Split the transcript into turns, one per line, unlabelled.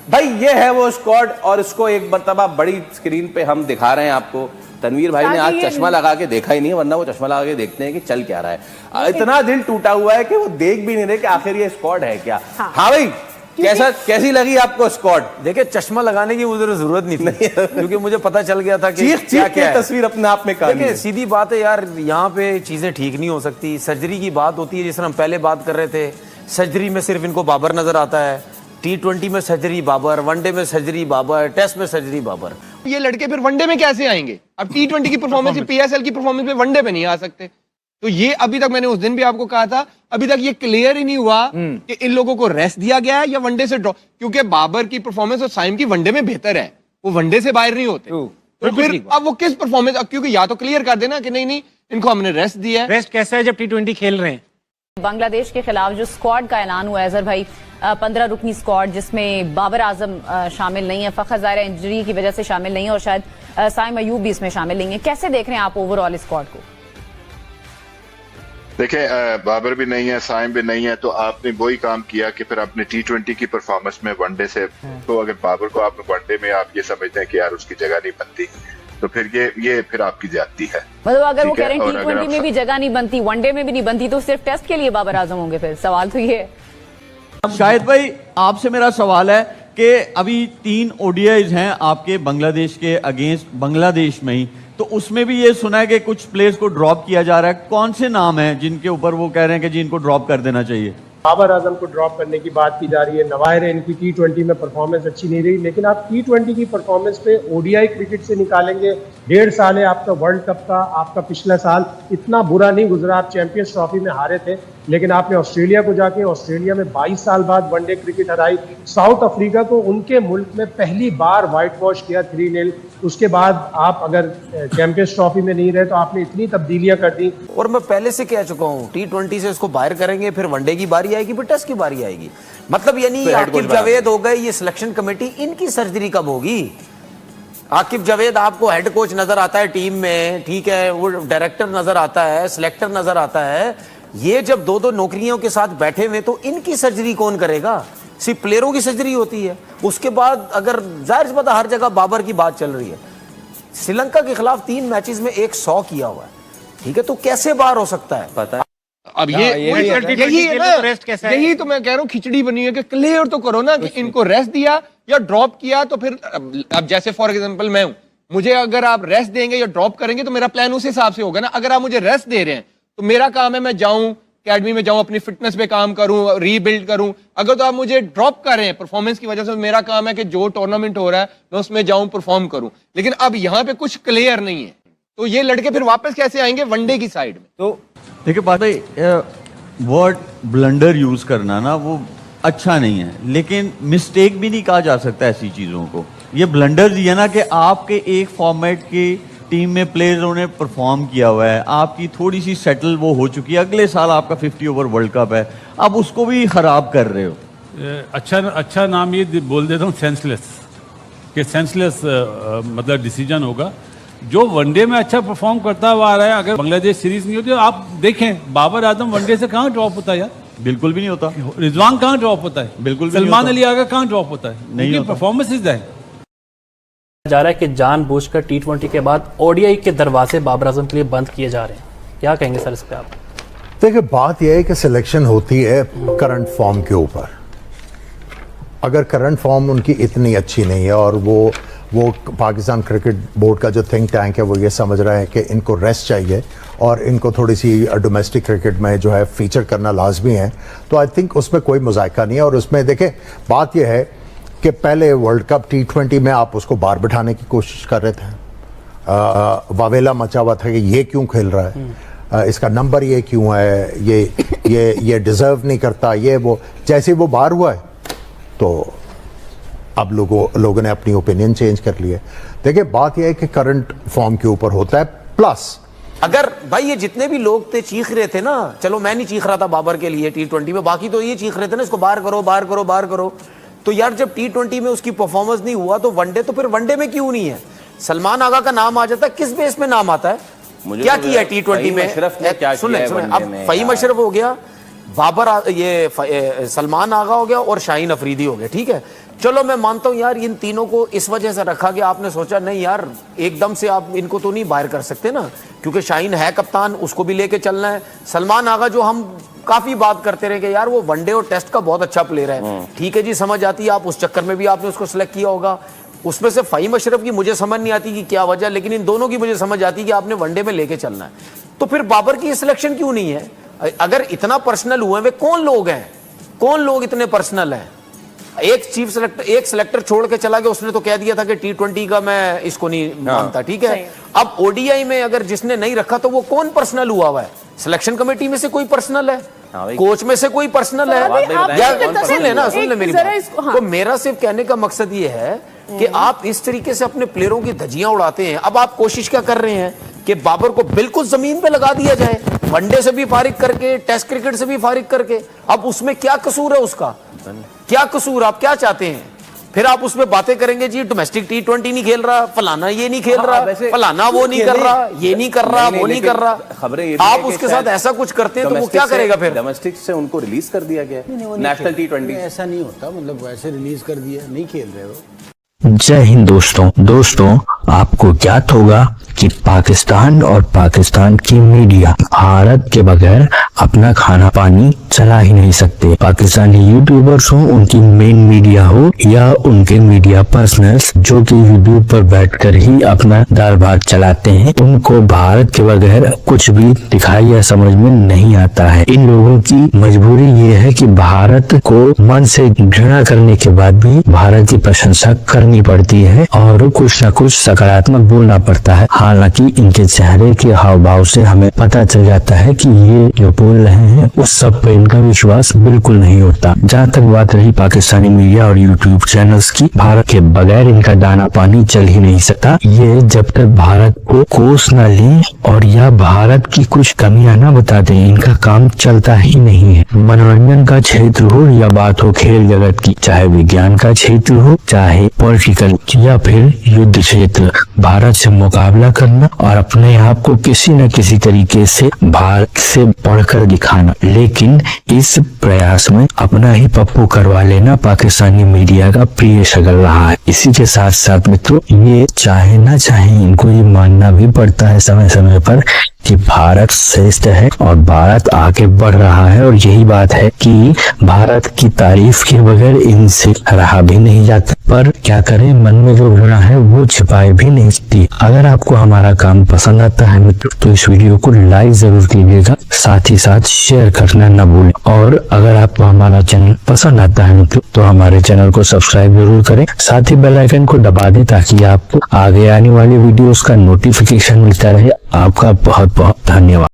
भाई ये है वो स्क्वाड, और इसको एक मरतबा बड़ी स्क्रीन पे हम दिखा रहे हैं आपको। तनवीर भाई ने आज चश्मा लगा के देखा ही नहीं, वरना वो चश्मा लगा के देखते हैं कि चल क्या रहा है। इतना दिल टूटा हुआ है कि वो देख भी नहीं रहे कि आखिर ये स्क्वाड है क्या। हाँ भाई, कैसी लगी आपको स्क्वाड?
देखिए, चश्मा लगाने की मुझे जरूरत नहीं थी क्योंकि मुझे पता चल गया था कि क्या
तस्वीर अपने आप में कहानी है।
सीधी बात है यार, यहाँ पे चीजें ठीक नहीं हो सकती। सर्जरी की बात होती है, जिस तरह हम पहले बात कर रहे थे, सर्जरी में सिर्फ इनको बाबर नजर आता है। T20 में सर्जरी बाबर, वनडे में सर्जरी बाबर, टेस्ट में सर्जरी बाबर।
ये लड़के फिर वनडे में कैसे आएंगे? अब T20 की परफॉर्मेंस, PSL की परफॉर्मेंस पे वनडे पे नहीं आ सकते। तो ये अभी तक, मैंने उस दिन भी आपको कहा था, अभी तक ये क्लियर ही नहीं हुआ कि इन लोगों को रेस्ट दिया गया है या वनडे से ड्रॉप। क्योंकि बाबर की परफॉर्मेंस और साइम की वनडे में बेहतर है, वो वनडे से बाहर नहीं होते। तो फिर अब वो किस परफॉर्मेंस, क्योंकि या तो क्लियर कर देना कि नहीं इनको हमने रेस्ट दिया है।
रेस्ट कैसा है जब T20 खेल रहे हैं?
बांग्लादेश के खिलाफ जो स्क्वाड का ऐलान हुआ है अजहर भाई, 15 रुकनी स्क्वाड, जिसमें बाबर आजम शामिल नहीं है, फखर ज़ाहिर इंजरी की वजह से शामिल नहीं है, और शायद साइम अयूब भी इसमें शामिल नहीं है। कैसे देख रहे हैं आप ओवरऑल स्क्वाड को?
देखिए, बाबर भी नहीं है, साइम भी नहीं है, तो आपने वही काम किया कि फिर आपने T20 की परफॉर्मेंस में वनडे से, तो अगर बाबर को आपने वनडे में आप ये समझते हैं कि यार उसकी जगह नहीं बनती, तो फिर ये फिर आपकी ज्यादती है।
मतलब अगर वो कह रहे हैं T20 में भी जगह नहीं बनती, वनडे में भी नहीं बनती, तो सिर्फ टेस्ट के लिए बाबर आजम होंगे? फिर सवाल तो ये है।
शाहिद भाई, आपसे मेरा सवाल है कि अभी 3 ODIs हैं आपके बांग्लादेश के अगेंस्ट बांग्लादेश में ही, तो उसमें भी ये सुना है कि कुछ प्लेयर्स को ड्रॉप किया जा रहा है। कौन से नाम हैं जिनके ऊपर वो कह रहे हैं कि जी इनको ड्रॉप कर देना चाहिए?
बाबर आजम को ड्रॉप करने की बात की जा रही है। नवायर है, इनकी T20 में परफॉर्मेंस अच्छी नहीं रही, लेकिन आप T20 की परफॉर्मेंस पे ODI क्रिकेट से निकालेंगे। 1.5 साल है आपका वर्ल्ड कप का, आपका पिछला साल इतना बुरा नहीं गुजरा। आप चैंपियंस ट्रॉफी में हारे थे, लेकिन आपने ऑस्ट्रेलिया को जाके, ऑस्ट्रेलिया में 22 साल बाद वनडे क्रिकेट हराई। साउथ अफ्रीका को उनके मुल्क में पहली बार व्हाइट वॉश किया 3-0। उसके बाद आप अगर चैंपियंस ट्रॉफी में नहीं रहे तो आपने इतनी तब्दीलियां कर दी।
और मैं पहले से कह चुका हूँ, T20 से इसको बाहर करेंगे, फिर वनडे की बारी आएगी, फिर टेस्ट की बारी आएगी। मतलब यानी आकिब जावेद हो गए, ये सिलेक्शन कमेटी, इनकी सर्जरी कब होगी? आकिब जावेद आपको हेड कोच नजर आता है टीम में, ठीक है, वो डायरेक्टर नजर आता है, सिलेक्टर नजर आता है। ये जब 2-2 नौकरियों के साथ बैठे हुए, तो इनकी सर्जरी कौन करेगा? सिर्फ प्लेयरों की सर्जरी होती है। उसके बाद अगर जाहिर सी बात, हर जगह बाबर की बात चल रही है। श्रीलंका के खिलाफ 3 मैचेस में 100 किया हुआ है, ठीक है, तो कैसे बाहर हो सकता है? पता है
अब यही तो मैं कह रहा हूँ, खिचड़ी बनी है कि क्लियर तो करो ना कि इनको रेस्ट दिया या ड्रॉप किया। तो फिर अब जैसे फॉर एग्जांपल मैं हूं, मुझे अगर आप रेस्ट देंगे या ड्रॉप करेंगे तो मेरा प्लान उस हिसाब से होगा ना। अगर आप मुझे रेस्ट दे रहे हैं तो मेरा काम है मैं जाऊं अकेडमी में, जाऊं अपनी फिटनेस पे काम करूं, रीबिल्ड करूं। अगर तो आप मुझे ड्रॉप कर रहे हैं परफॉर्मेंस की वजह से, मेरा काम है कि जो टूर्नामेंट हो रहा है मैं उसमें जाऊं, परफॉर्म करूं। लेकिन अब यहाँ पे कुछ क्लियर नहीं है, तो ये लड़के फिर वापस कैसे आएंगे वनडे की साइड में? तो
देखिए बात है, वर्ड ब्लंडर यूज करना ना वो अच्छा नहीं है, लेकिन मिस्टेक भी नहीं कहा जा सकता ऐसी चीजों को। ये ब्लंडर ही है ना कि आपके एक फॉर्मेट की टीम में प्लेयरों ने परफॉर्म किया हुआ है, आपकी थोड़ी सी सेटल वो हो चुकी है, अगले साल आपका 50 ओवर वर्ल्ड कप है, आप उसको भी खराब कर रहे हो।
अच्छा नाम ये बोल देता हूँ, सेंसलेस, कि सेंसलेस मतलब डिसीजन होगा। जो वनडे में अच्छा परफॉर्म करता हुआ आ रहा है, अगर बांग्लादेश सीरीज नहीं होती, आप देखें बाबर आजम वनडे से कहाँ ड्रॉप होता है यार?
बिल्कुल भी नहीं होता।
रिजवान कहाँ ड्रॉप होता है?
बिल्कुल।
सलमान अली आगा कहाँ ड्रॉप होता है? नहीं, परफॉर्मेंसेज है।
जा रहा है कि जानबूझकर T20 के बाद ODI के दरवाजे बाबर आजम के लिए बंद किए जा रहे हैं, क्या कहेंगे सर इस पे आप?
देखिए, बात यह है कि सिलेक्शन होती है करंट फॉर्म के ऊपर। अगर करंट फॉर्म उनकी इतनी अच्छी नहीं है और वो पाकिस्तान क्रिकेट बोर्ड का जो थिंक टैंक है वो ये समझ रहा है कि इनको रेस्ट चाहिए और इनको थोड़ी सी डोमेस्टिक क्रिकेट में जो है फीचर करना लाजमी है, तो आई थिंक उसमें कोई मुज़ायका नहीं है। और उसमें देखें, बात यह है कि पहले वर्ल्ड कप T20 में आप उसको बाहर बिठाने की कोशिश कर रहे थे, वावेला मचा हुआ था कि ये क्यों खेल रहा है, इसका नंबर ये क्यों है, ये डिजर्व नहीं करता, ये वो। जैसे वो बाहर हुआ है तो अब लोगों ने अपनी ओपिनियन चेंज कर ली है। देखिए, बात यह है कि करंट फॉर्म के ऊपर होता है। प्लस
अगर भाई ये जितने भी लोग थे चीख रहे थे ना, चलो मैं नहीं चीख रहा था बाबर के लिए T20 में, बाकी तो ये चीख रहे थे ना इसको बाहर करो, बाहर करो, बाहर करो। तो यार जब T20 में उसकी परफॉर्मेंस नहीं हुआ तो वनडे, तो फिर वनडे में क्यों नहीं है? सलमान आगा का नाम आ जाता है, किस बेस में नाम आता है? क्या किया T20 में? सुन अब फहीम अशरफ हो गया, सलमान आगा हो गया और शाहीन अफरीदी हो गया, ठीक है। चलो मैं मानता हूं यार इन तीनों को इस वजह से रखा गया, आपने सोचा नहीं यार एकदम से आप इनको तो नहीं बाहर कर सकते ना, क्योंकि शाहीन है कप्तान, उसको भी लेके चलना है। सलमान आगा जो हम काफी बात करते रहे कि यार वो वनडे और टेस्ट का बहुत अच्छा प्लेयर है, ठीक है जी, समझ आती है, आप उस चक्कर में भी आपने उसको सिलेक्ट किया होगा। उसमें से फ़हीम अशरफ की मुझे समझ नहीं आती कि क्या वजह, लेकिन इन दोनों की मुझे समझ आती कि आपने वनडे में लेके चलना है। तो फिर बाबर की सिलेक्शन क्यों नहीं है? अगर इतना पर्सनल हुए, वे कौन लोग हैं, कौन लोग इतने पर्सनल हैं? एक चीफ सेलेक्टर, एक सिलेक्टर छोड़ के चला गया, उसने तो कह दिया था कि T20 का मैं इसको नहीं मानता, ठीक है। अब ODI में अगर जिसने नहीं रखा तो वो कौन पर्सनल हुआ है? सिलेक्शन कमेटी में से कोई पर्सनल है, कोच में से कोई पर्सनल है, सुन ले मेरी बात। तो मेरा सिर्फ कहने का मकसद ये है कि आप इस तरीके से अपने प्लेयरों की धज्जियां उड़ाते हैं। अब आप कोशिश क्या कर रहे हैं कि बाबर को बिल्कुल जमीन पे लगा दिया जाए, वनडे से भी फारिग करके, टेस्ट क्रिकेट से भी फारिग करके। अब उसमें क्या कसूर है उसका, क्या कसूर, आप क्या चाहते हैं? फिर आप उसमें बातें करेंगे जी डोमेस्टिक T20 नहीं खेल रहा, फलाना ये नहीं खेल रहा, फलाना वो नहीं कर रहा, ये नहीं कर रहा, वो नहीं कर रहा।
खबरें
आप उसके साथ ऐसा कुछ करते हैं तो वो क्या करेगा फिर?
डोमेस्टिक से उनको रिलीज कर दिया गया, नेशनल T20
ऐसा नहीं होता, मतलब वैसे रिलीज कर दिया, नहीं खेल रहे वो।
जय हिंद दोस्तों, आपको ज्ञात होगा कि पाकिस्तान और पाकिस्तान की मीडिया भारत के बगैर अपना खाना पानी चला ही नहीं सकते। पाकिस्तानी यूट्यूबर्स हो, उनकी मेन मीडिया हो या उनके मीडिया पर्सनल्स जो कि यूट्यूब पर बैठकर ही अपना दाल भात चलाते हैं, उनको भारत के बगैर कुछ भी दिखाई या समझ में नहीं आता है। इन लोगों की मजबूरी ये है कि भारत को मन से घृणा करने के बाद भी भारत की प्रशंसा करनी पड़ती है और कुछ न कुछ सकारात्मक बोलना पड़ता है। हालांकि इनके चेहरे के हाव भाव से हमें पता चल जाता है कि ये जो बोल रहे हैं उस सब पे इनका विश्वास बिल्कुल नहीं होता। जहाँ तक बात रही पाकिस्तानी मीडिया और यूट्यूब चैनल्स की, भारत के बगैर इनका दाना पानी चल ही नहीं सकता। ये जब तक भारत को कोस न ले और या भारत की कुछ कमियां न बता दें, इनका काम चलता ही नहीं है। मनोरंजन का क्षेत्र हो या बात हो खेल जगत की, चाहे विज्ञान का क्षेत्र हो, चाहे पॉलिटिकल या फिर युद्ध क्षेत्र, भारत से मुकाबला करना और अपने आप को किसी न किसी तरीके से भारत से बढ़कर दिखाना, लेकिन इस प्रयास में अपना ही पप्पू करवा लेना पाकिस्तानी मीडिया का प्रिय शगल रहा है। इसी के साथ साथ मित्रों, ये चाहे ना चाहे इनको ये मानना भी पड़ता है समय समय पर कि भारत श्रेष्ठ है और भारत आगे बढ़ रहा है, और यही बात है कि भारत की तारीफ के बगैर इनसे रहा भी नहीं जाता। पर क्या करें, मन में जो घृणा है वो छिपाए भी नहीं सकती। अगर आपको हमारा काम पसंद आता है मित्रों, तो इस वीडियो को लाइक जरूर कीजिएगा, साथ ही साथ शेयर करना न भूलें। और अगर आपको हमारा चैनल पसंद आता है मित्रों, तो हमारे चैनल को सब्सक्राइब जरूर करें, साथ ही बेल आइकन को दबा दें ताकि आपको आगे आने वाली वीडियोस का नोटिफिकेशन मिलता रहे। आपका बहुत बहुत धन्यवाद।